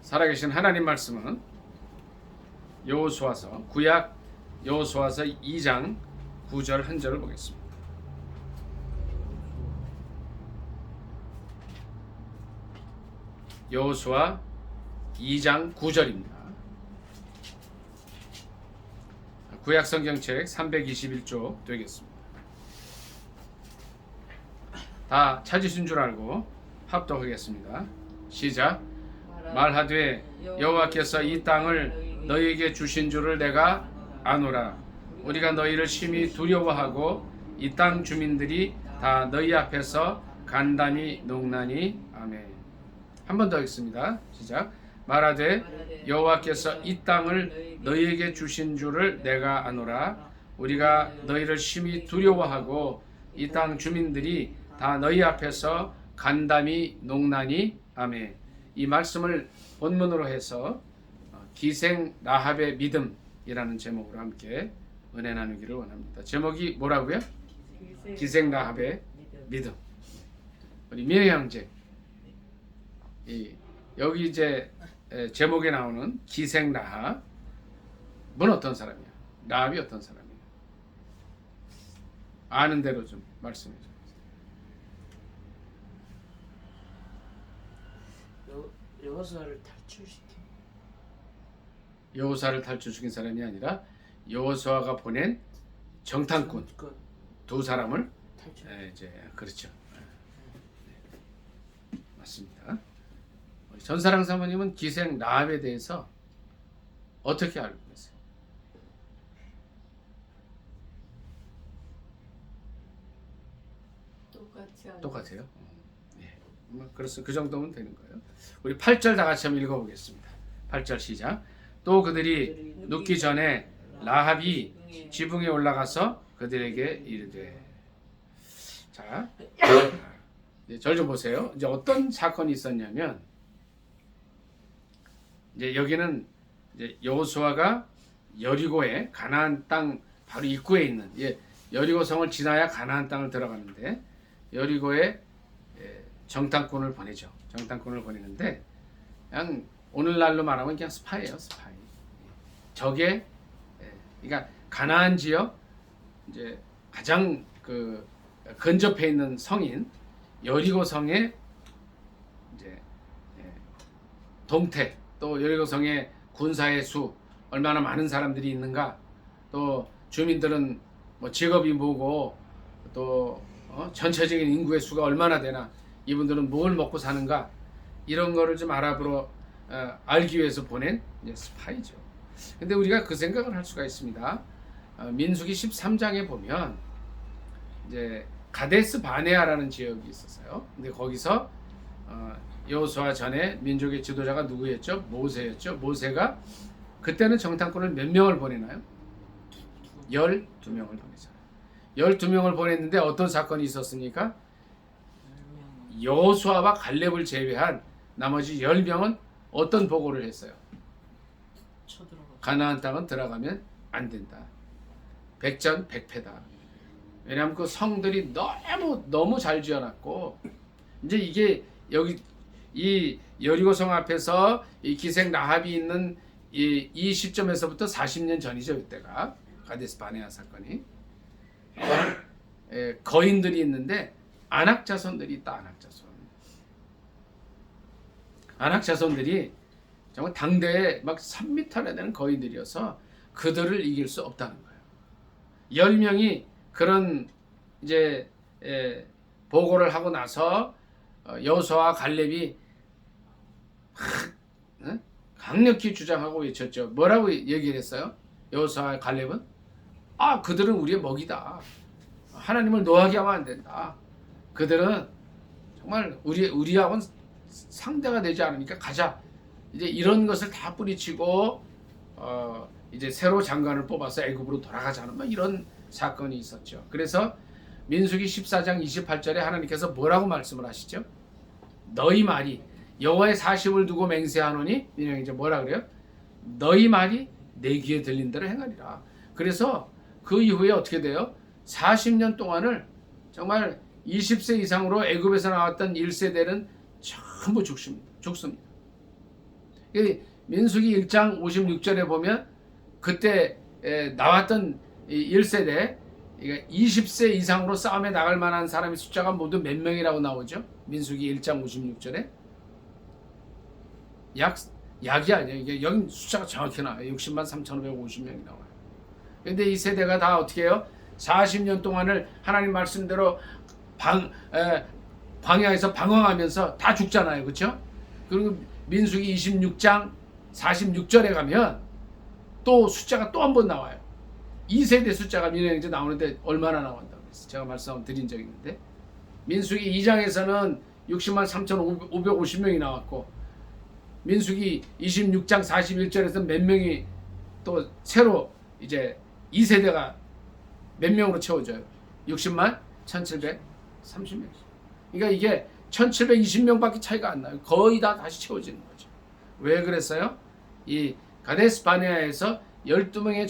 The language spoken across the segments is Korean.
살아계신 하나님 말씀은 여호수아서 구약 여호수아서 2장 9절 한 절을 보겠습니다. 여호수아 2장 9절입니다. 구약 성경책 321쪽 되겠습니다. 다 찾으신 줄 알고 합독하겠습니다. 시작. 말하되 여호와께서 이 땅을 너희에게 주신 줄을 내가 아노라. 우리가 너희를 심히 두려워하고 이 땅 주민들이 다 너희 앞에서 간담이 농나니. 아멘. 한 번 더 하겠습니다. 시작. 말하되 여호와께서 이 땅을 너희에게 주신 줄을 내가 아노라. 우리가 너희를 심히 두려워하고 이 땅 주민들이 다 너희 앞에서 간담이 농나니. 아멘. 이 말씀을 본문으로 해서 기생 라합의 믿음이라는 제목으로 함께 은혜 나누기를 원합니다. 제목이 뭐라고요? 기생 라합의 믿음. 우리 미애 형제, 여기 이제 제목에 나오는 기생 라합은 어떤 사람이야? 라합이 어떤 사람이야? 아는 대로 좀 말씀해 주세요. 여호수아를 탈출시킨 여호수아를 탈출시킨 사람이 아니라 여호수아가 보낸 정탐꾼 두 사람을 이제 그렇죠. 네. 맞습니다. 전사랑 사모님은 기생 라합에 대해서 어떻게 알고 계세요? 똑같아요. 네. 그래서 그 정도면 되는 거예요. 우리 8절 다 같이 한번 읽어보겠습니다. 8절 시작. 또 그들이 눕기 전에 라합이 지붕에 올라가서 그들에게 이르되. 자, 절 좀 보세요. 이제 어떤 사건이 있었냐면, 이제 여기는 이제 여호수아가 여리고의 가나안 땅 바로 입구에 있는, 여리고 성을 지나야 가나안 땅을 들어가는데, 여리고에 정탐꾼을 보내죠. 정탐꾼을 보내는데 그냥 오늘날로 말하면 그냥 스파이예요, 스파이. 적의, 그러니까 가나안 지역 이제 가장 그 근접해 있는 성인 여리고 성의 이제 동태, 또 여리고 성의 군사의 수 얼마나 많은 사람들이 있는가, 또 주민들은 뭐 직업이 뭐고, 또 전체적인 인구의 수가 얼마나 되나, 이분들은 뭘 먹고 사는가, 이런 거를 좀 알기 위해서 보낸 이제 스파이죠. 근데 우리가 그 생각을 할 수가 있습니다. 민수기 13장에 보면 이제 가데스 바네아라는 지역이 있었어요. 근데 거기서 여호수아 전에 민족의 지도자가 누구였죠? 모세였죠. 모세가 그때는 정탐꾼을 몇 명을 보내나요? 12명을 보내잖아요. 12명을 보냈는데 어떤 사건이 있었습니까? 여호수아와 갈렙을 제외한 나머지 10명은 어떤 보고를 했어요? 가나안 땅은 들어가면 안 된다. 백전백패다. 왜냐하면 그 성들이 너무 잘 지어놨고, 이제 이게 여기 이 여리고 성 앞에서 이 기생 라합이 있는 이 시점에서부터 40년 전이죠. 이때가 가데스 바네아 사건이. 거인들이 있는데 안악 자손들이 있다. 안악 자손들이 정말 당대에 막 3m나 되는 거인들이어서 그들을 이길 수 없다는 거예요. 10명이 그런 이제 보고를 하고 나서 여호수아와 갈렙이 강력히 주장하고 외쳤죠. 뭐라고 얘기를 했어요? 여호수아와 갈렙은 그들은 우리의 먹이다. 하나님을 노하게 하면 안 된다. 그들은 정말 우리하고는 상대가 되지 않으니까 가자. 이제 이런 것을 다 뿌리치고 이제 새로 장관을 뽑아서 애굽으로 돌아가자는 뭐 이런 사건이 있었죠. 그래서 민수기 14장 28절에 하나님께서 뭐라고 말씀을 하시죠? 너희 말이 여호와의 사심을 두고 맹세하노니, 이제 뭐라 그래요? 너희 말이 내 귀에 들린 대로 행하리라. 그래서 그 이후에 어떻게 돼요? 40년 동안을 정말 20세 이상으로 애굽에서 나왔던 1세대는 전부 죽습니다. 이 민수기 1장 56절에 보면 그때 나왔던 1세대 20세 이상으로 싸움에 나갈 만한 사람의 숫자가 모두 몇 명이라고 나오죠? 민수기 1장 56절에 약이 아니에요. 이게 여기 숫자가 정확히 나와요. 60만 3,550명이 나와요. 근데 이 세대가 다 어떻게 해요? 40년 동안을 하나님 말씀대로 광야에서 방황하면서 다 죽잖아요. 그렇죠? 그리고 민수기 26장 46절에 가면 또 숫자가 또 한 번 나와요. 2세대 숫자가 민수기 나오는데 얼마나 나온다고 그랬어요. 제가 말씀 드린 적이 있는데 민수기 2장에서는 60만 3,550명이 나왔고 민수기 26장 41절에서 몇 명이 또 새로 이제 2세대가 몇 명으로 채워져요? 60만 1730명. 그러니까 이게 1720명밖에 차이가 안 나요. 거의 다 다시 채워지는 거죠. 왜 그랬어요? 이 가데스 바네아에서 12명의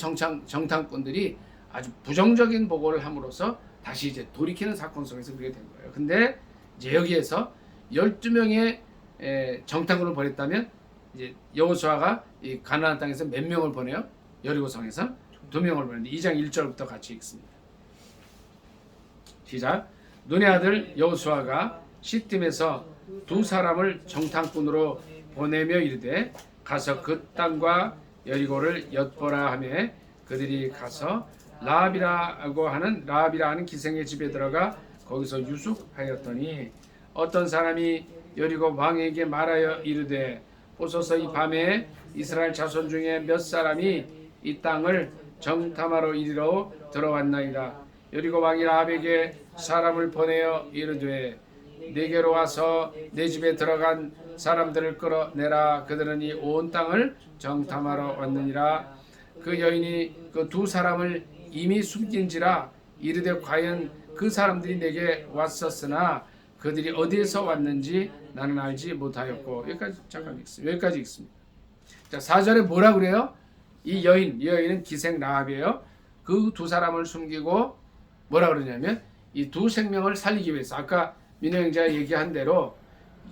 정탐꾼들이 아주 부정적인 보고를 함으로써 다시 이제 돌이키는 사건 속에서 그렇게 된 거예요. 근데 이제 여기에서 12명의 정탐꾼을 보냈다면 이제 여호수아가 이 가나안 땅에서 몇 명을 보내요? 여리고성에서 2명을 보냈는데 2장 1절부터 같이 읽습니다. 시작. 눈의 아들 여호수아가 시팀에서 2사람을 정탐꾼으로 보내며 이르되 가서 그 땅과 여리고를 엿보라 하며 그들이 가서 라합이라 하는 기생의 집에 들어가 거기서 유숙하였더니 어떤 사람이 여리고 왕에게 말하여 이르되 보소서 이 밤에 이스라엘 자손 중에 몇 사람이 이 땅을 정탐하러 이리로 들어왔나이다. 여리고 왕이 라합에게 사람을 보내어 이르되 내게로 와서 내 집에 들어간 사람들을 끌어내라. 그들은 이 온 땅을 정탐하러 왔느니라. 그 여인이 그 2사람을 이미 숨긴지라 이르되 과연 그 사람들이 내게 왔었으나 그들이 어디에서 왔는지 나는 알지 못하였고. 여기까지 잠깐 읽습니다. 여기까지 읽습니다. 자, 4절에 뭐라 그래요? 이 여인은 기생 라합이에요. 그 2사람을 숨기고 뭐라 그러냐면 이 2생명을 살리기 위해서 아까 민호 형제가 얘기한 대로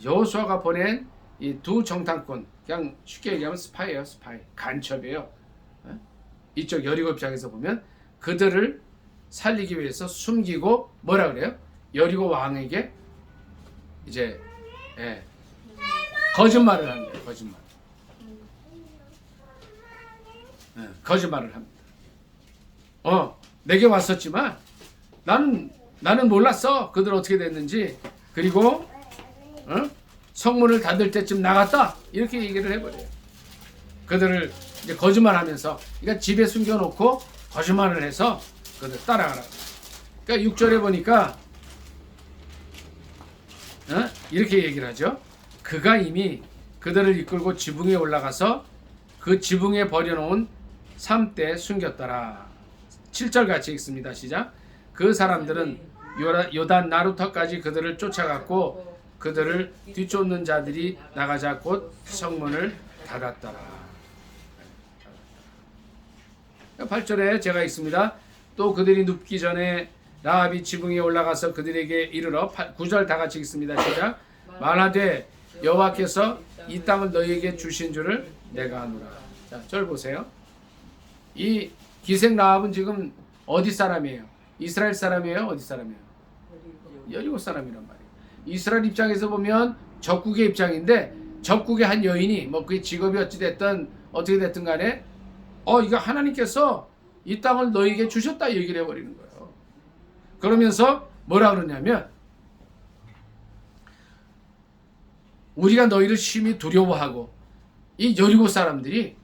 여호수아가 보낸 이 2 정탐꾼, 그냥 쉽게 얘기하면 스파이예요. 스파이. 간첩이에요. 이쪽 여리고 입장에서 보면 그들을 살리기 위해서 숨기고 뭐라 그래요? 여리고 왕에게 이제 거짓말을 하는 거예요. 거짓말을 합니다. 내게 왔었지만 나는 몰랐어. 그들 어떻게 됐는지. 그리고 성문을 닫을 때쯤 나갔다. 이렇게 얘기를 해버려요. 그들을 이제 거짓말하면서, 그러니까 집에 숨겨놓고 거짓말을 해서 그들 따라가라. 그러니까 6절에 보니까 이렇게 얘기를 하죠. 그가 이미 그들을 이끌고 지붕에 올라가서 그 지붕에 버려놓은 삼대에 숨겼더라. 7절 같이 읽습니다. 시작. 그 사람들은 요단 나루터까지 그들을 쫓아갔고 그들을 뒤쫓는 자들이 나가자 곧 성문을 닫았더라. 8절에 제가 읽습니다. 또 그들이 눕기 전에 라합이 지붕에 올라가서 그들에게 이르러 9절 다 같이 읽습니다. 시작. 말하되 여호와께서 이 땅을 너희에게 주신 줄을 내가 아노라. 자, 절 보세요. 이 기생 라합은 지금 어디 사람이에요? 이스라엘 사람이에요? 어디 사람이에요? 여리고 사람이란 말이에요. 이스라엘 입장에서 보면 적국의 입장인데 적국의 한 여인이 뭐 그게 직업이 어찌 됐든 어떻게 됐든 간에 이거 하나님께서 이 땅을 너희에게 주셨다 얘기를 해버리는 거예요. 그러면서 뭐라 그러냐면 우리가 너희를 심히 두려워하고 이 여리고 사람들이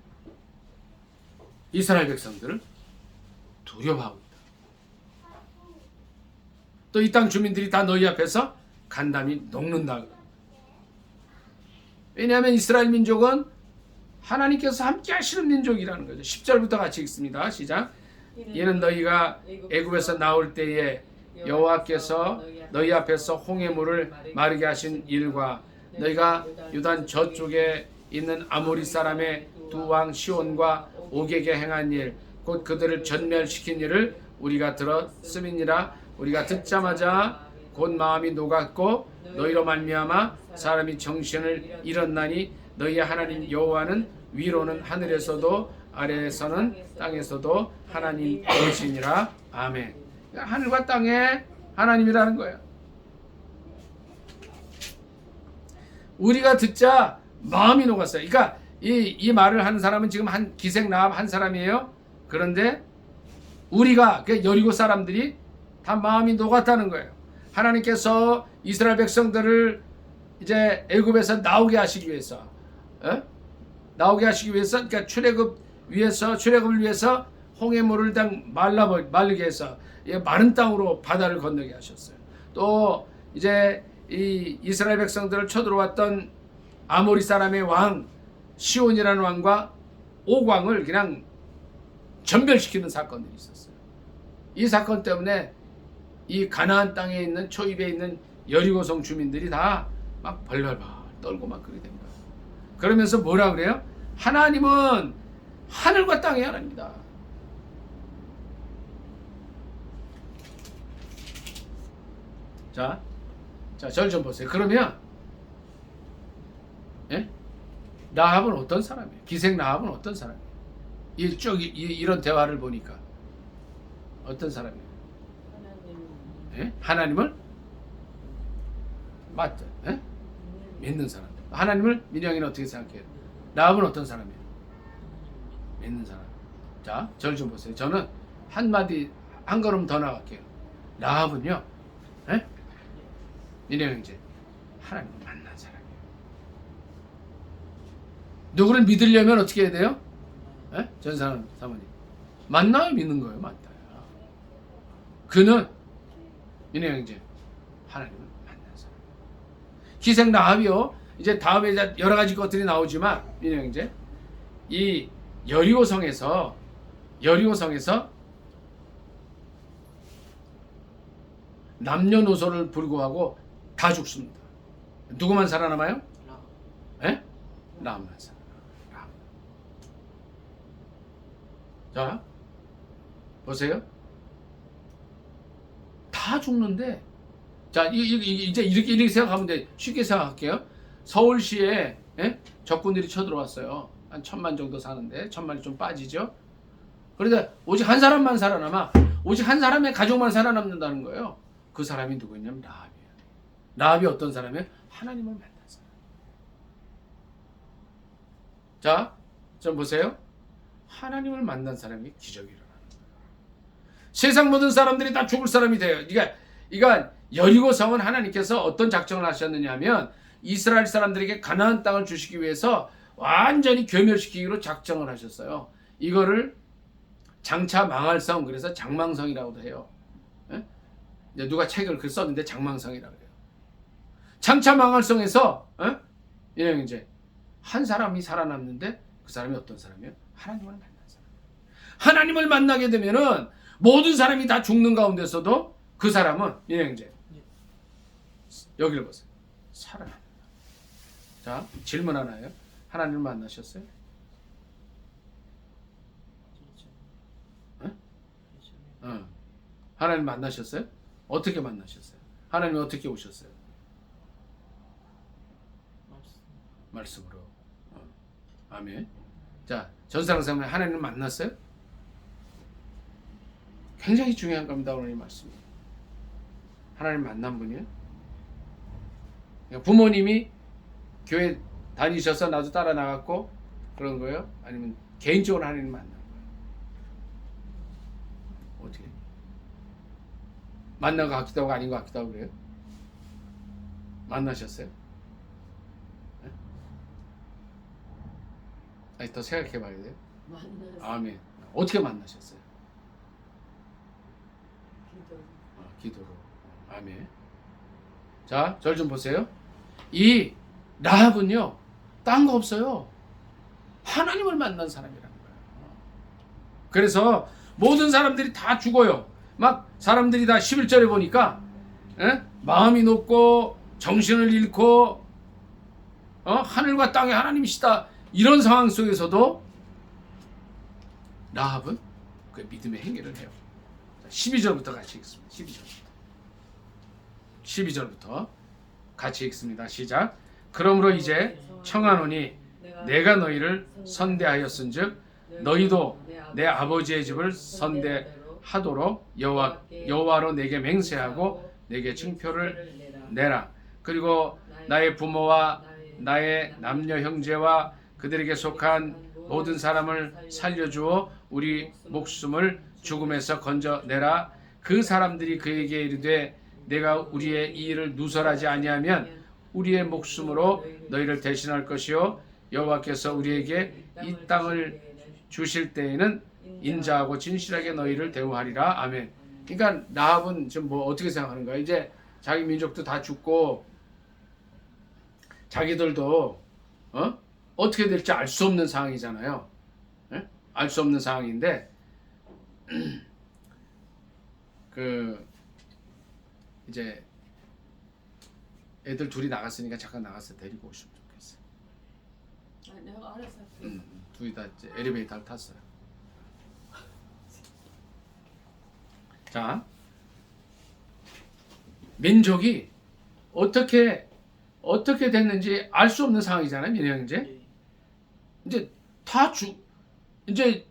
이스라엘 백성들을 두려워하고 있다. 또 이 땅 주민들이 다 너희 앞에서 간담이 녹는다. 왜냐하면 이스라엘 민족은 하나님께서 함께 하시는 민족이라는 거죠. 10절부터 같이 읽습니다. 시작. 이는 너희가 애굽에서 나올 때에 여호와께서 너희 앞에서 홍해물을 마르게 하신 일과 너희가 유단 저쪽에 있는 아모리 사람의 2왕 시온과 옥에게 행한 일 곧 그들을 전멸시킨 일을 우리가 들었음이니라. 우리가 듣자마자 곧 마음이 녹았고 너희로 말미암아 사람이 정신을 잃었나니 너희의 하나님 여호와는 위로는 하늘에서도 아래에서는 땅에서도 하나님 이시니라. 아멘. 그러니까 하늘과 땅의 하나님이라는 거예요. 우리가 듣자 마음이 녹았어요. 그러니까 이 말을 하는 사람은 지금 한 기생 라합 한 사람이에요. 그런데 우리가 그 여리고 사람들이 다 마음이 녹았다는 거예요. 하나님께서 이스라엘 백성들을 이제 애굽에서 나오게 하시기 위해서, 나오게 하시기 위해서, 그러니까 출애굽을 위해서 홍해물을 다 말르게 해서 마른 땅으로 바다를 건너게 하셨어요. 또 이제 이 이스라엘 백성들을 쳐들어왔던 아모리 사람의 왕 시온이라는 왕과 옥왕을 그냥 전멸시키는 사건들이 있었어요. 이 사건 때문에 이 가나안 땅에 있는 초입에 있는 여리고성 주민들이 다 막 벌벌 떨고 막 그렇게 된 거예요. 그러면서 뭐라 그래요? 하나님은 하늘과 땅의 하나님이다. 자, 절 좀 보세요. 그러면 라합은 어떤 사람이에요? 기생 라합은 어떤 사람이에요? 이런 대화를 보니까 어떤 사람이에요? 하나님을 맞죠? 믿는 사람. 하나님을 민영이는 어떻게 생각해요? 라합은 어떤 사람이에요? 믿는 사람. 자, 절 좀 보세요. 저는 한 걸음 더 나갈게요. 라합은요, 민영 형제, 하나님을 만난 사람이에요. 누구를 믿으려면 어떻게 해야 돼요? 전 사모님 만나야 믿는 거예요. 맞다. 그는 민영 형제 하나님을 만난 사람. 기생 라합이요. 이제 다음에 여러 가지 것들이 나오지만 민영 형제 이 여리고성에서 남녀노소를 불구하고 다 죽습니다. 누구만 살아남아요? 라합만 살아. 자, 보세요. 다 죽는데, 자, 이제 이렇게 생각하면 돼. 쉽게 생각할게요. 서울시에 적군들이 쳐들어왔어요. 한 1,000만 정도 사는데 1,000만이 좀 빠지죠. 그런데 오직 한 사람만 살아남아. 오직 한 사람의 가족만 살아남는다는 거예요. 그 사람이 누구냐면 라합이에요. 라합이 어떤 사람이에요? 하나님을 만난 사람. 자, 좀 보세요. 하나님을 만난 사람이 기적이 일어나는 거예요. 세상 모든 사람들이 다 죽을 사람이 돼요. 그러니까 여리고 성은 하나님께서 어떤 작정을 하셨느냐 하면 이스라엘 사람들에게 가나안 땅을 주시기 위해서 완전히 괴멸시키기로 작정을 하셨어요. 이거를 장차 망할 성, 그래서 장망성이라고도 해요. 누가 책을 썼는데 장망성이라고 해요. 장차 망할 성에서 이제 한 사람이 살아남는데 그 사람이 어떤 사람이에요? 하나님을 만난 사람. 하나님을 만나게 되면은 모든 사람이 다 죽는 가운데서도 그 사람은 이제 여기를 보세요. 살아납니다. 자, 질문 하나예요. 하나님을 만나셨어요? 하나님 만나셨어요? 어떻게 만나셨어요? 하나님이 어떻게 오셨어요? 말씀으로. 아멘. 자, 전사랑사님 하나님을 만났어요? 굉장히 중요한 겁니다. 오늘 이 말씀이. 하나님 만난 분이에요? 부모님이 교회 다니셔서 나도 따라 나갔고 그런 거예요? 아니면 개인적으로 하나님 만난 거예요? 어떻게? 만난 것 같기도 하고 아닌 것 같기도 하고 그래요? 만나셨어요? 아니, 더 생각해 봐야 돼요. 아멘. 어떻게 만나셨어요? 기도로. 아멘. 자, 절 좀 보세요. 이 라합은요, 딴 거 없어요. 하나님을 만난 사람이라는 거예요. 그래서 모든 사람들이 다 죽어요. 막 사람들이 다 11절에 보니까 마음이 높고 정신을 잃고 하늘과 땅의 하나님이시다. 이런 상황 속에서도 라합은 그 믿음의 행위를 해요. 12절부터 같이 읽습니다. 12절부터 같이 읽습니다. 시작. 그러므로 이제 청하노니 내가 너희를 선대하였은즉 너희도 내 아버지의 집을 선대하도록 여호와로 내게 맹세하고 내게 징표를 내라. 그리고 나의 부모와 나의 남녀 형제와 그들에게 속한 모든 사람을 살려주어 우리 목숨을 죽음에서 건져내라. 그 사람들이 그에게 이르되 내가 우리의 이 일을 누설하지 아니하면 우리의 목숨으로 너희를 대신할 것이요 여호와께서 우리에게 이 땅을 주실 때에는 인자하고 진실하게 너희를 대우하리라. 아멘. 그러니까 라합은 지금 뭐 어떻게 생각하는 거야? 이제 자기 민족도 다 죽고 자기들도 어떻게 될지 알 수 없는 상황이잖아요. 알 수 없는 상황인데 그 이제 애들 둘이 나갔으니까 잠깐 나가서 데리고 오시면 좋겠어요. 내가 알아서 둘이 다 이제 엘리베이터를 탔어요. 자, 민족이 어떻게 됐는지 알 수 없는 상황이잖아요, 민혜 형제. 이제 이제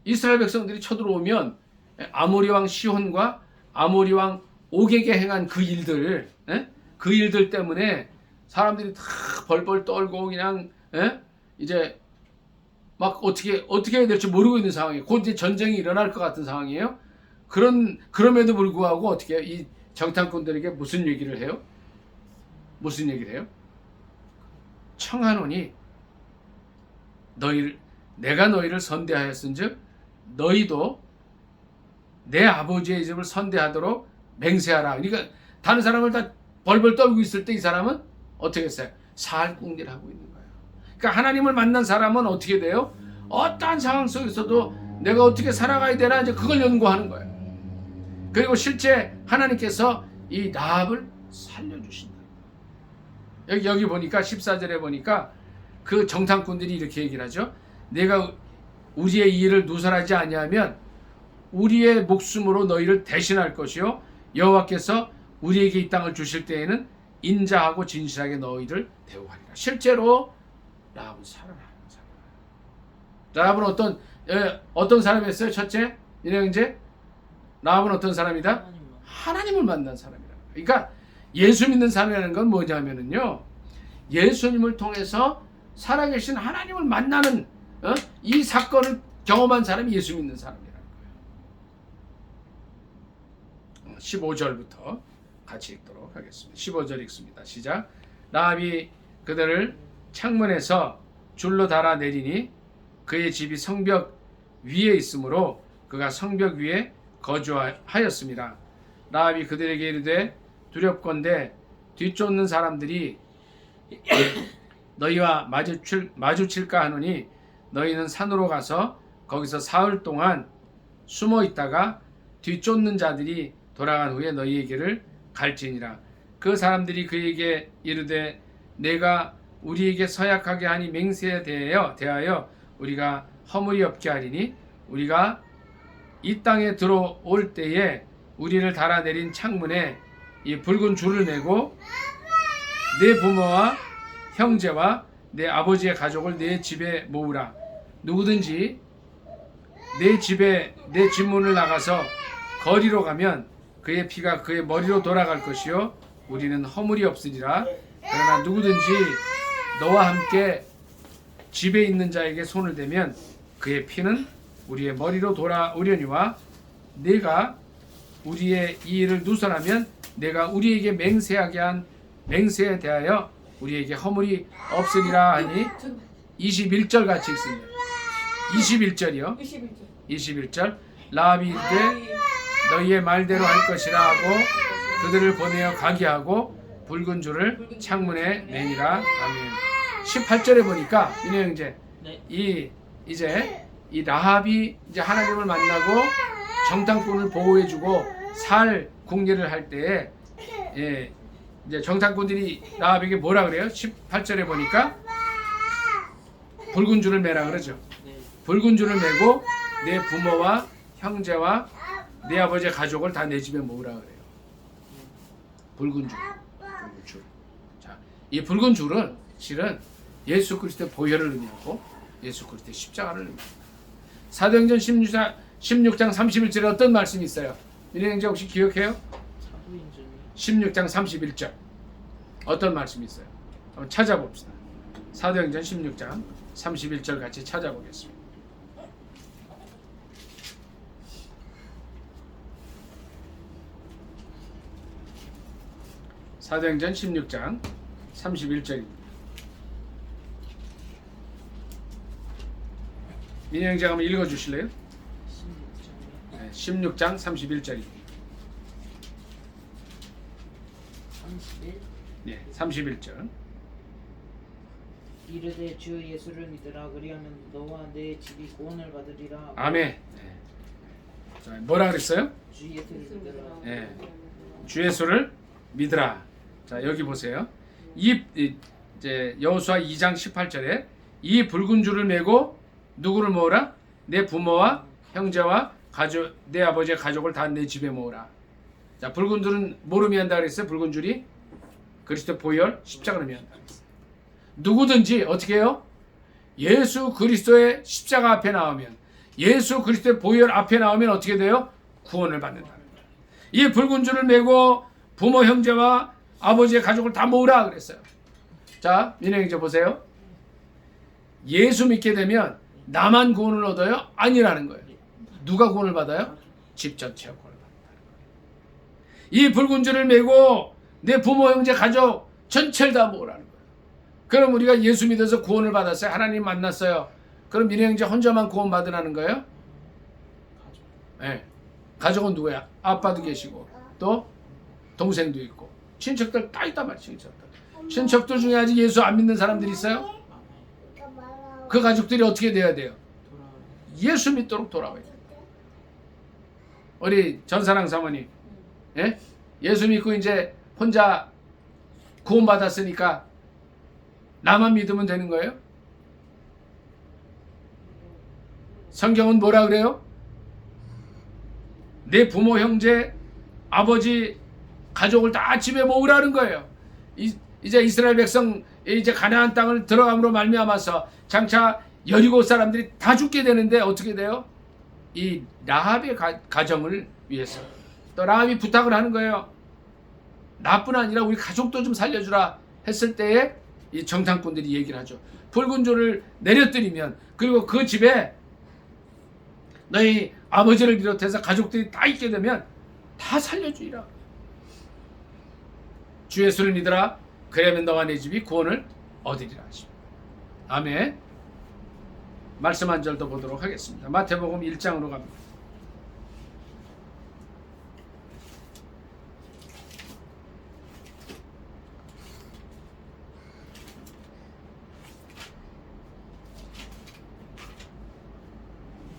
이스라엘 백성들이 쳐들어오면 아모리 왕 시혼과 아모리 왕 옥에게 행한 그 일들 때문에 사람들이 다 벌벌 떨고 그냥 이제 막 어떻게 해야 될지 모르고 있는 상황이에요. 곧 이제 전쟁이 일어날 것 같은 상황이에요. 그럼에도 불구하고 어떻게 해요? 이 정탐꾼들에게 무슨 얘기를 해요? 무슨 얘기를 해요? 청하노니 내가 너희를 선대하였은즉 너희도 내 아버지의 집을 선대하도록 맹세하라. 그러니까 다른 사람을 다 벌벌 떨고 있을 때 이 사람은 어떻게 했어요? 살궁리를 하고 있는 거예요. 그러니까 하나님을 만난 사람은 어떻게 돼요? 어떠한 상황 속에서도 내가 어떻게 살아가야 되나 이제 그걸 연구하는 거예요. 그리고 실제 하나님께서 이 라합을 살려주신다. 여기 보니까 14절에 보니까 그 정탐꾼들이 이렇게 얘기를 하죠. 내가 우리의 이 일을 누설하지 아니하면 우리의 목숨으로 너희를 대신할 것이요 여호와께서 우리에게 이 땅을 주실 때에는 인자하고 진실하게 너희를 대우하리라. 실제로 라합은 살아나는 사람. 라합은 어떤 사람이었어요? 첫째, 인형제 라합은 어떤 사람이다? 하나님을 만난 사람이라. 그러니까 예수 믿는 사람이라는 건 뭐냐면은요, 예수님을 통해서 살아계신 하나님을 만나는 이 사건을 경험한 사람이 예수 믿는 사람이라는 거예요. 15절부터 같이 읽도록 하겠습니다. 15절 읽습니다. 시작. 라합이 그들을 창문에서 줄로 달아 내리니 그의 집이 성벽 위에 있으므로 그가 성벽 위에 거주하였습니다. 라합이 그들에게 이르되 두렵건대 뒤쫓는 사람들이 너희와 마주칠까 하노니 너희는 산으로 가서 거기서 사흘 동안 숨어 있다가 뒤쫓는 자들이 돌아간 후에 너희에게를 갈지니라. 그 사람들이 그에게 이르되 내가 우리에게 서약하게 하니 맹세에 대하여 우리가 허물이 없게 하리니 우리가 이 땅에 들어올 때에 우리를 달아내린 창문에 이 붉은 줄을 매고 내 부모와 형제와 내 아버지의 가족을 내 집에 모으라. 누구든지 내 집 문을 나가서 거리로 가면 그의 피가 그의 머리로 돌아갈 것이요 우리는 허물이 없으리라. 그러나 누구든지 너와 함께 집에 있는 자에게 손을 대면 그의 피는 우리의 머리로 돌아오려니와 내가 우리의 이 일을 누설하면 내가 우리에게 맹세하게 한 맹세에 대하여 우리에게 허물이 없으리라 하니 21절 같이 읽습니다. 21절이요. 21절 라합이 이르되 너희의 말대로 할 것이라 하고 그들을 보내어 가게 하고 붉은 줄을 창문에 매니라. 아멘. 18절에 보니까 윤혜 형제 이제 이 라합이 이제 하나님을 만나고 정탐꾼을 보호해주고 살 궁리를 할 때에 이제 정탐꾼들이 라합에게 뭐라 그래요? 18절에 보니까 붉은 줄을 매라 그러죠. 붉은 줄을 매고 내 부모와 형제와 내 아버지의 가족을 다 내 집에 모으라 그래요. 붉은 줄. 자, 이 붉은 줄은 실은 예수 그리스도의 보혈을 의미하고 예수 그리스도의 십자가를 의미합니다. 사도행전 16장 31절에 어떤 말씀이 있어요? 민행자 혹시 기억해요? 16장 31절 어떤 말씀이 있어요? 한번 찾아봅시다. 사도행전 16장 31절 같이 찾아보겠습니다. 사도행전 16장 31절입니다. 민영자가 한번 읽어주실래요? 16장 31절입니다. 31. 네, 31절. 이르되 주 예수를 믿으라 그리하면 너와 내 집이 구원을 받으리라. 아멘. 네. 자, 뭐라 그랬어요? 주 예수를 믿으라. 네. 주 예수를 믿으라. 자, 여기 보세요. 이제 여호수아 2장 18절에 이 붉은 줄을 메고 누구를 모으라? 내 부모와 형제와 가족, 내 아버지의 가족을 다 내 집에 모으라. 자, 붉은 줄은 뭐로 의미한다 그랬어요? 붉은 줄이 그리스도 보혈 십자가를 의미한다 그랬어요. 누구든지 어떻게 해요? 예수 그리스도의 십자가 앞에 나오면, 예수 그리스도의 보혈 앞에 나오면 어떻게 돼요? 구원을 받는다는 거예요. 이 붉은 줄을 메고 부모 형제와 아버지의 가족을 다 모으라 그랬어요. 자, 민행자 보세요. 예수 믿게 되면 나만 구원을 얻어요? 아니라는 거예요. 누가 구원을 받아요? 집 전체가 구원을 받는다는 거예요. 이 붉은 줄을 메고 내 부모 형제 가족 전체를 다 모으라는 거예요. 그럼 우리가 예수 믿어서 구원을 받았어요. 하나님 만났어요. 그럼 민행자 혼자만 구원 받으라는 거예요? 네. 가족은 누구야? 아빠도 계시고 또 동생도 있고 친척들 다 있단 말이에요. 친척들 중에 아직 예수 안 믿는 사람들이 있어요? 그 가족들이 어떻게 돼야 돼요? 예수 믿도록 돌아와야 돼요. 우리 전사랑 사모님, 예? 예수 믿고 이제 혼자 구원 받았으니까 나만 믿으면 되는 거예요? 성경은 뭐라 그래요? 내 부모, 형제, 아버지, 가족을 다 집에 모으라는 거예요. 이제 이스라엘 백성 이제 가나안 땅을 들어감으로 말미암아서 장차 여리고 사람들이 다 죽게 되는데 어떻게 돼요? 이 라합의 가정을 위해서 또 라합이 부탁을 하는 거예요. 나뿐 아니라 우리 가족도 좀 살려주라 했을 때에 이 정탐꾼들이 얘기를 하죠. 붉은 줄을 내려뜨리면, 그리고 그 집에 너희 아버지를 비롯해서 가족들이 다 있게 되면 다 살려주리라. 주 예수를 믿으라. 그러면 너와 내 집이 구원을 얻으리라 하십니다. 아멘. 말씀 한 절 더 보도록 하겠습니다. 마태복음 1장으로 갑니다.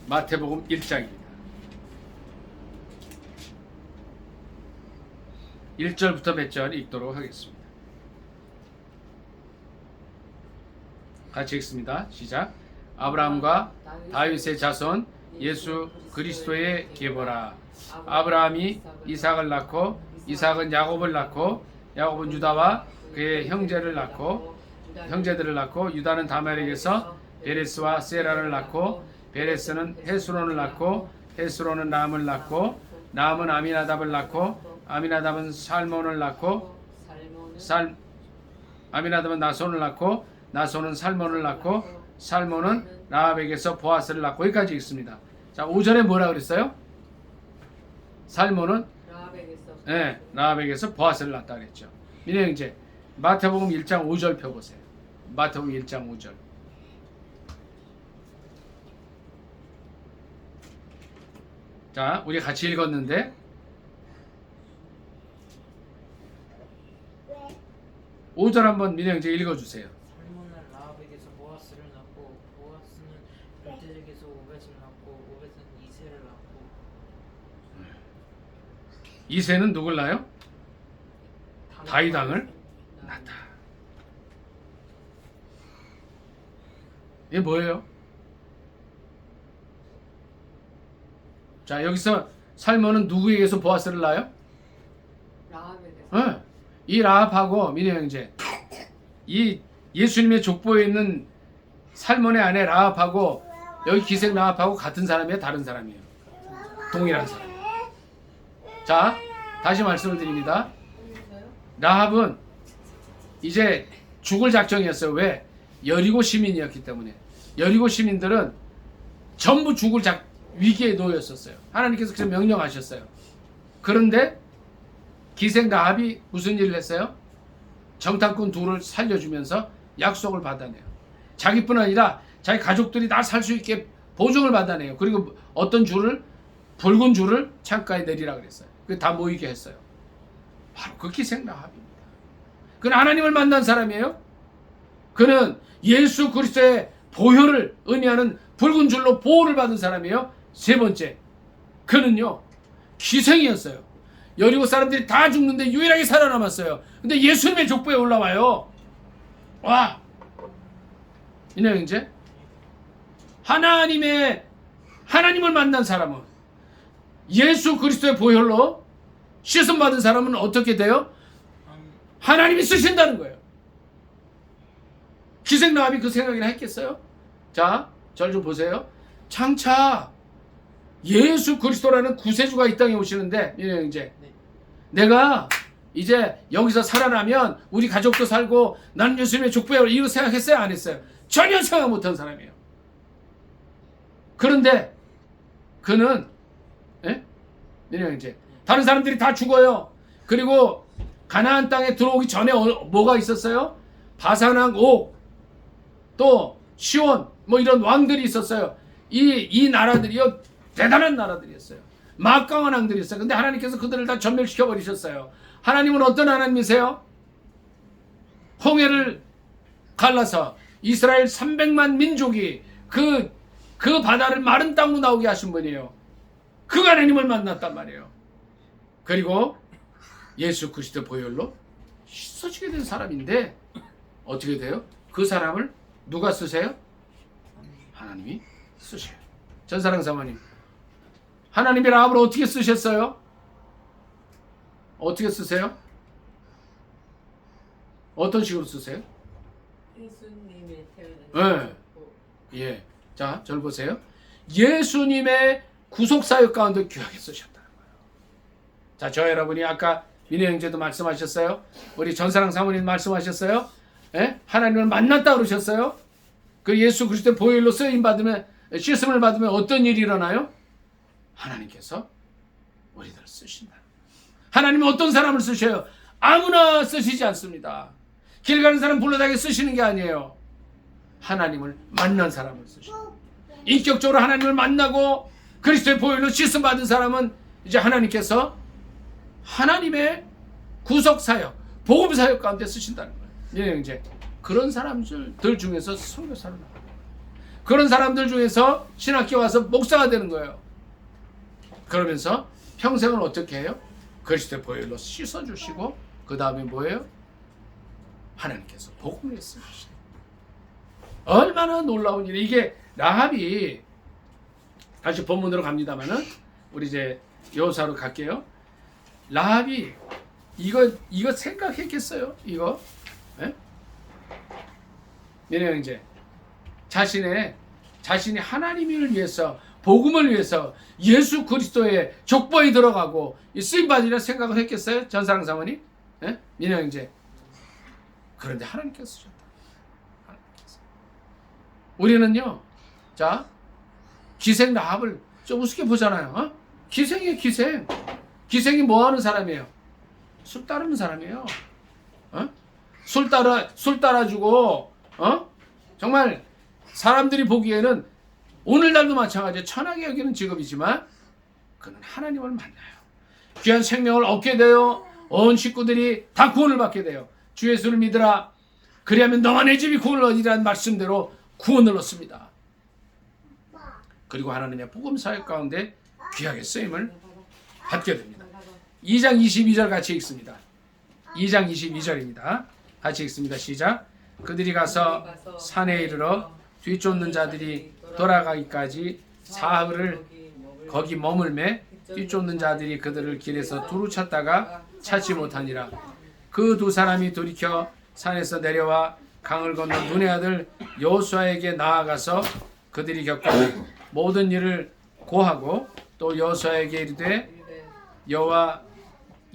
마태복음 1장입니다. 1절부터 몇 절 읽도록 하겠습니다. 같이 읽습니다. 시작. 아브라함과 다윗의 자손 예수 그리스도의 계보라. 아브라함이 이삭을 낳고 이삭은 야곱을 낳고 야곱은 유다와 그의 형제들을 낳고 유다는 다말에게서 베레스와 세라를 낳고 베레스는 헤스론을 낳고 헤스론은 람을 낳고 람은 아미나답을 낳고 아미나답은 살몬을 낳고 아미나답은 나손을 낳고 나손은 살몬을 낳고 살몬은 라합에게서 보아스를 낳고. 여기까지 읽습니다. 자, 5절에 뭐라 그랬어요? 살몬은 라합에게서 보아스를 낳았다 그랬죠. 민혜 형제, 마태복음 1장 5절 펴보세요. 마태복음 1장 5절. 자, 우리 같이 읽었는데 5절 한번 민혜 형제 읽어주세요. 살몬은 라합에게서 보아스를 낳고 보아스는 벨테적에서 오벳을 낳고 오벳은 이새를 낳고 이새는 누굴 낳아요? 다윗 왕을 낳다. 이게 뭐예요? 자, 여기서 살몬은 누구에게서 보아스를 낳아요? 라합에게서. 네. 이 라합하고 민혜 형제, 이 예수님의 족보에 있는 살몬의 아내 라합하고 여기 기생 라합하고 같은 사람이에요? 다른 사람이에요? 동일한 사람. 자, 다시 말씀을 드립니다. 라합은 이제 죽을 작정이었어요. 왜? 여리고 시민이었기 때문에. 여리고 시민들은 전부 죽을 위기에 놓였었어요. 하나님께서 그래서 명령하셨어요. 그런데 기생 라합이 무슨 일을 했어요? 정탐꾼 둘을 살려주면서 약속을 받아내요. 자기뿐 아니라 자기 가족들이 다 살 수 있게 보증을 받아내요. 그리고 어떤 줄을, 붉은 줄을 창가에 내리라 그랬어요. 그 다 모이게 했어요. 바로 그 기생 라합입니다. 그는 하나님을 만난 사람이에요. 그는 예수 그리스도의 보혈을 의미하는 붉은 줄로 보호를 받은 사람이에요. 세 번째, 그는요 기생이었어요. 여리고 사람들이 다 죽는데 유일하게 살아남았어요. 근데 예수님의 족보에 올라와요. 와, 이네 이제 하나님을 만난 사람은, 예수 그리스도의 보혈로 씻음 받은 사람은 어떻게 돼요? 하나님이 쓰신다는 거예요. 기생 라합이 그 생각이나 했겠어요? 자, 절 좀 보세요. 장차 예수 그리스도라는 구세주가 이 땅에 오시는데, 이제 내가 이제 여기서 살아나면 우리 가족도 살고 나는 예수님의 족보에 이거 생각했어요? 안 했어요? 전혀 생각 못한 사람이에요. 그런데 그는 이제 다른 사람들이 다 죽어요. 그리고 가나안 땅에 들어오기 전에 뭐가 있었어요? 바산왕 옥, 또 시온, 뭐 이런 왕들이 있었어요. 이 나라들이요 대단한 나라들이었어요. 막강한 왕들이었어요. 근데 하나님께서 그들을 다 전멸시켜 버리셨어요. 하나님은 어떤 하나님이세요? 홍해를 갈라서 이스라엘 300만 민족이 그 바다를 마른 땅으로 나오게 하신 분이에요. 그 하나님을 만났단 말이에요. 그리고 예수 그리스도 보혈로 씻어지게 된 사람인데 어떻게 돼요? 그 사람을 누가 쓰세요? 하나님이 쓰셔요. 전사랑 사모님, 하나님이 라합을 어떻게 쓰셨어요? 어떻게 쓰세요? 어떤 식으로 쓰세요? 예수님의 태어난 예. 자, 절 보세요. 예수님의 구속사역 가운데 귀하게 쓰셨다는 거예요. 자, 저 여러분이 아까 민혜 형제도 말씀하셨어요. 우리 전사랑 사모님 말씀하셨어요. 예? 하나님을 만났다 그러셨어요. 그 예수 그리스도의 보혈로 쓰임 받으면, 씻음을 받으면 어떤 일이 일어나요? 하나님께서 우리들을 쓰신다. 하나님은 어떤 사람을 쓰셔요? 아무나 쓰시지 않습니다. 길 가는 사람 불러다게 쓰시는 게 아니에요. 하나님을 만난 사람을 쓰셔요. 인격적으로 하나님을 만나고 그리스도의 보혈로 씻음 받은 사람은 이제 하나님께서 하나님의 구속사역, 복음사역 가운데 쓰신다는 거예요. 이제 그런 사람들 중에서 선교사로 나와요. 그런 사람들 중에서 신학교 와서 목사가 되는 거예요. 그러면서 평생을 어떻게 해요? 그리스도의 보혈로 씻어주시고 그 다음에 뭐예요? 하나님께서 복음을 쓰시죠. 얼마나 놀라운 일이 이게. 라합이 다시 본문으로 갑니다만은 우리 이제 여호사로 갈게요. 라합이 이거 생각했겠어요? 이거? 예? 얘네 이제 자신이 하나님을 위해서, 복음을 위해서 예수 그리스도의 족보에 들어가고 쓰임 받으려 생각을 했겠어요? 전사랑 사모님? 예? 얘네 이제 그런데 하나님께서 쓰셨다. 하나님께서. 우리는요, 자, 기생 라합을 좀 우습게 보잖아요. 어? 기생이에요, 기생. 기생이 뭐 하는 사람이에요? 술 따르는 사람이에요. 어? 술 따라주고, 정말 사람들이 보기에는 오늘날도 마찬가지예요. 천하게 여기는 직업이지만 그는 하나님을 만나요. 귀한 생명을 얻게 돼요. 온 식구들이 다 구원을 받게 돼요. 주 예수를 믿으라. 그리하면 너와 내 집이 구원을 얻으리라는 말씀대로 구원을 얻습니다. 그리고 하나님의 복음 사역 가운데 귀하게 쓰임을 받게 됩니다. 2장 22절 같이 읽습니다. 2장 22절입니다. 같이 읽습니다. 시작. 그들이 가서 산에 이르러 뒤쫓는 자들이 돌아가기까지 사흘을 거기 머물매 뒤쫓는 자들이 그들을 길에서 두루 찾다가 찾지 못하니라. 그 두 사람이 돌이켜 산에서 내려와 강을 건너 눈의 아들 여호수아에게 나아가서 그들이 겪은 모든 일을 고하고 또 여호수아에게 이르되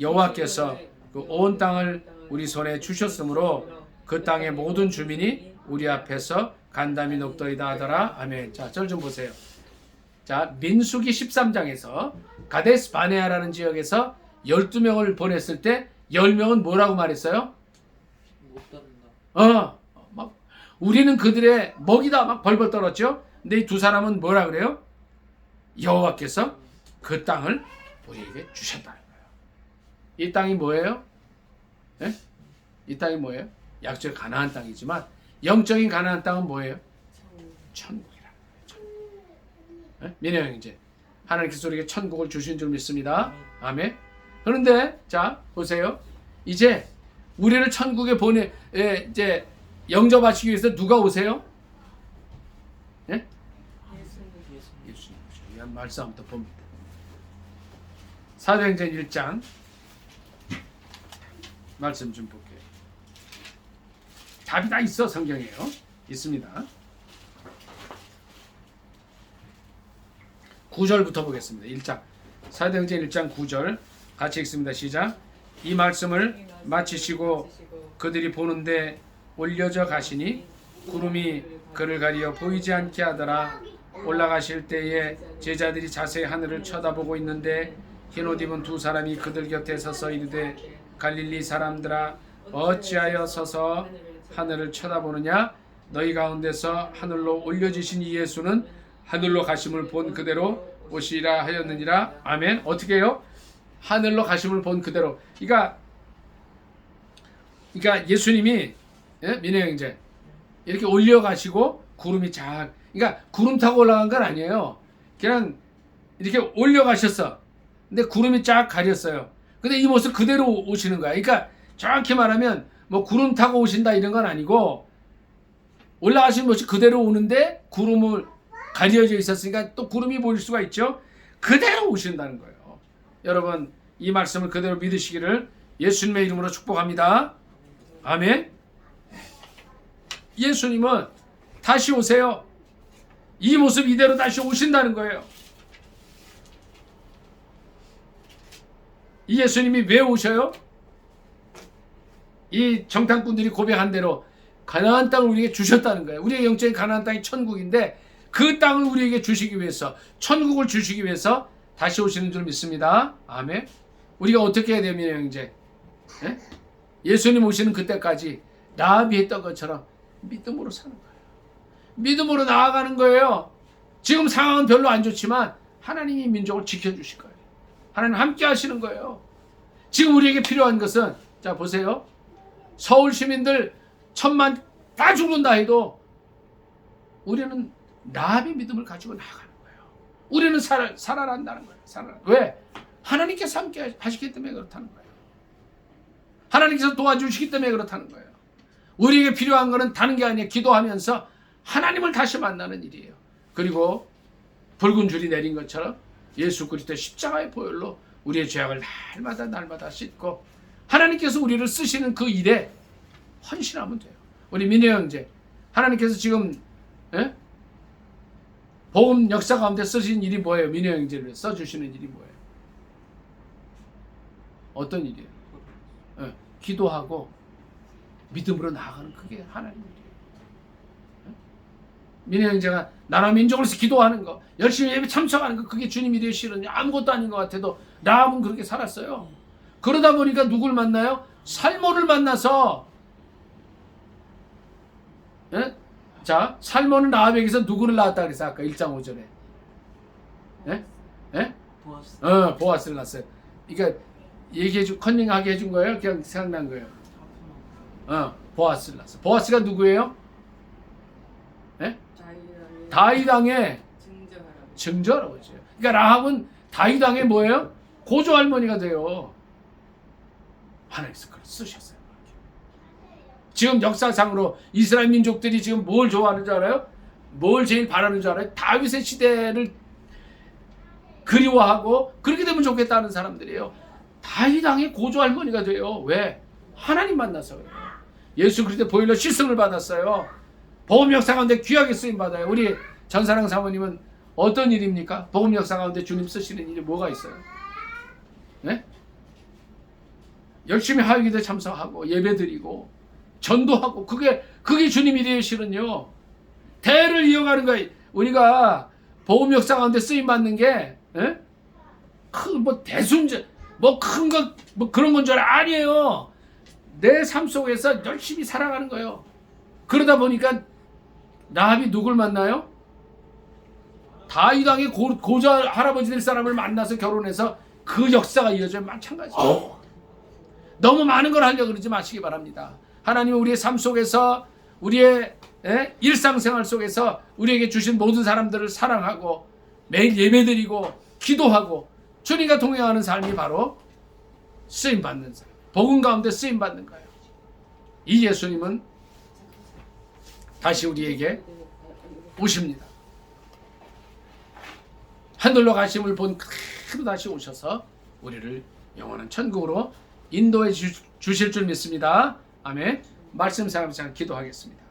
여호와께서 그 온 땅을 우리 손에 주셨으므로 그 땅의 모든 주민이 우리 앞에서 간담이 높더이다 하더라. 아멘. 자, 절 좀 보세요. 자, 민수기 13장에서 가데스 바네아라는 지역에서 12명을 보냈을 때 10명은 뭐라고 말했어요? 못 받는다. 막 우리는 그들의 먹이다 막 벌벌 떨었죠. 근데 이 두 사람은 뭐라 그래요? 여호와께서 그 땅을 우리에게 주셨다는 거예요. 이 땅이 뭐예요? 네? 이 땅이 뭐예요? 약절 가나안 땅이지만 영적인 가나안 땅은 뭐예요? 천국이라는 거예요. 민혜 형제, 하나님께서 우리에게 천국을 주신 줄 믿습니다. 아멘. 그런데 자 보세요. 이제 우리를 천국에 이제 영접하시기 위해서 누가 오세요? 예? 예수님. 이 말씀 한번 더 봅니다. 사도행전 1장 말씀 좀 볼게요. 답이 다 있어 성경에요. 있습니다. 9절부터 보겠습니다. 1장 사도행전 1장 9절 같이 읽습니다. 시작. 이 말씀을 마치시고 그들이 보는데 올려져 가시니 구름이 그를 가리어 보이지 않게 하더라. 올라가실 때에 제자들이 자세히 하늘을 쳐다보고 있는데 흰옷 입은 두 사람이 그들 곁에 서서 이르되 갈릴리 사람들아 어찌하여 서서 하늘을 쳐다보느냐. 너희 가운데서 하늘로 올려지신 이 예수는 하늘로 가심을 본 그대로 오시리라 하였느니라. 아멘. 어떻게 해요? 하늘로 가심을 본 그대로. 그러니까 예수님이 민혜 형제 이렇게 올려가시고 구름이 그러니까 구름 타고 올라간 건 아니에요. 그냥 이렇게 올려가셨어. 근데 구름이 쫙 가렸어요. 근데 이 모습 그대로 오시는 거야. 그러니까 정확히 말하면 뭐 구름 타고 오신다 이런 건 아니고 올라가신 모습 그대로 오는데 구름을 가려져 있었으니까 또 구름이 보일 수가 있죠. 그대로 오신다는 거예요. 여러분 이 말씀을 그대로 믿으시기를 예수님의 이름으로 축복합니다. 아멘. 예수님은 다시 오세요. 이 모습 이대로 다시 오신다는 거예요. 이 예수님이 왜 오셔요? 이 정탐꾼들이 고백한 대로 가나안 땅을 우리에게 주셨다는 거예요. 우리의 영적인 가나안 땅이 천국인데 그 땅을 우리에게 주시기 위해서, 천국을 주시기 위해서 다시 오시는 줄 믿습니다. 아멘. 우리가 어떻게 해야 됩니까, 형제? 예? 예수님 오시는 그때까지 라합이 했던 것처럼 믿음으로 사는 거예요. 믿음으로 나아가는 거예요. 지금 상황은 별로 안 좋지만 하나님이 민족을 지켜주실 거예요. 하나님 함께 하시는 거예요. 지금 우리에게 필요한 것은, 자 보세요. 서울 시민들 1000만 다 죽는다 해도 우리는 라합의 믿음을 가지고 나아가는 거예요. 우리는 살아난다는 거예요. 왜? 하나님께서 함께 하시기 때문에 그렇다는 거예요. 하나님께서 도와주시기 때문에 그렇다는 거예요. 우리에게 필요한 것은 다른 게 아니라 기도하면서 하나님을 다시 만나는 일이에요. 그리고 붉은 줄이 내린 것처럼 예수 그리스도의 십자가의 보혈로 우리의 죄악을 날마다 씻고 하나님께서 우리를 쓰시는 그 일에 헌신하면 돼요. 우리 민혜 형제, 하나님께서 지금 복음 역사 가운데 쓰신 일이 뭐예요? 민혜 형제를 써주시는 일이 뭐예요? 어떤 일이에요? 기도하고 믿음으로 나아가는 그게 하나님 일이에요. 민혜 형제가 나라 민족을 위해서 기도하는 거, 열심히 예배 참석하는 거, 그게 주님 일이 싫은 아무것도 아닌 것 같아도 라합은 그렇게 살았어요. 그러다 보니까 누굴 만나요? 살몬을 만나서, 자, 살몬은 라합에게서 누구를 낳았다 그랬어? 아까 1장 5절에. 보아스. 보아스를 낳았어요. 그러니까 컨닝하게 해준 거예요? 그냥 생각난 거예요. 보아스를 낳았어요. 보아스가 누구예요? 다윗 왕의 증조 할아버지예요. 그러니까 라합은 다윗 왕의 뭐예요? 고조 할머니가 돼요. 하나님께서 그걸 쓰셨어요. 지금 역사상으로 이스라엘 민족들이 지금 뭘 좋아하는 줄 알아요? 뭘 제일 바라는 줄 알아요? 다윗의 시대를 그리워하고 그렇게 되면 좋겠다는 사람들이에요. 다윗 왕의 고조 할머니가 돼요. 왜? 하나님 만나서 그래요. 예수 그리스도의 보혈로 씻음을 받았어요. 복음 역사 가운데 귀하게 쓰임 받아요. 우리 전사랑 사모님은 어떤 일입니까? 복음 역사 가운데 주님 쓰시는 일이 뭐가 있어요? 네? 열심히 하위기도 참석하고 예배드리고 전도하고 그게 주님 일이에요. 실은요. 대를 이어가는 거예요. 우리가 복음 역사 가운데 쓰임 받는 게 큰 뭐 대순전 뭐 큰 것 뭐 그런 건 줄 아니에요. 내 삶 속에서 열심히 살아가는 거예요. 그러다 보니까 라합이 누굴 만나요? 다윗 왕의 고자 할아버지 될 사람을 만나서 결혼해서 그 역사가 이어져요. 마찬가지예요. 너무 많은 걸 하려고 그러지 마시기 바랍니다. 하나님은 우리의 삶 속에서 우리의 일상생활 속에서 우리에게 주신 모든 사람들을 사랑하고 매일 예배드리고 기도하고 주님과 동행하는 삶이 바로 쓰임받는 삶, 복음 가운데 쓰임받는 거예요. 이 예수님은 다시 우리에게 오십니다. 하늘로 가심을 본 그대로 다시 오셔서 우리를 영원한 천국으로 인도해 주실 줄 믿습니다. 아멘. 말씀 사람 기도하겠습니다.